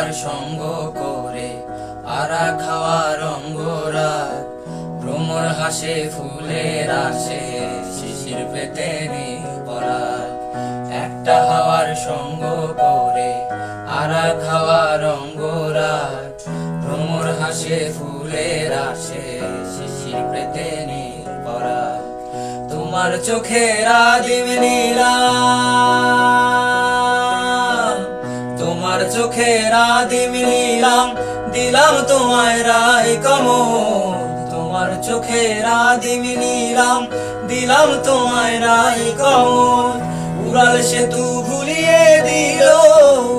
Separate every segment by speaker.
Speaker 1: হাওয়ার সঙ্গ করে আরা খাওয়ার অঙ্গরাগ, ভ্রমর হাসে ফুলের আসে শিশির পেতে নীল পরাগ। একটা হাওয়ার সঙ্গ করে আরা খাওয়ার অঙ্গরাগ, ভ্রমর হাসে ফুলের আসে শিশির পেতে নীল পরাগ। তোমার চোখের আদিম নীলাম, তোমার চোখের আদিম নীলাম, দিলাম তোমায় রায় কমল। তোমার চোখের আদিম নীলাম, দিলাম তোমায় রায় কমল। উড়াল সেতু ভুলিয়ে দিল,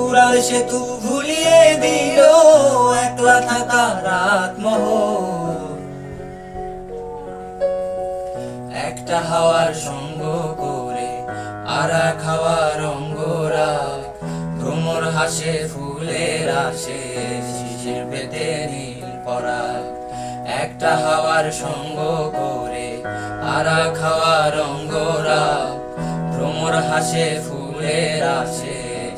Speaker 1: উড়াল সেতু ভুলিয়ে দিল একলা থাকা রাত মহল। একটা হাওয়ার সঙ্গ করে আরা খাওয়ার অঙ্গরাগ, ভ্রমর হাসে ফুলের আসে শিশির পেতে নীল পরাগ। একটা হাওয়ার সঙ্গ করে আরা খাওয়ার অঙ্গরাগ, ভ্রমর হাসে ফুলের আসে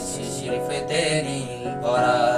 Speaker 1: শিশির পেতে নীল পরাগ।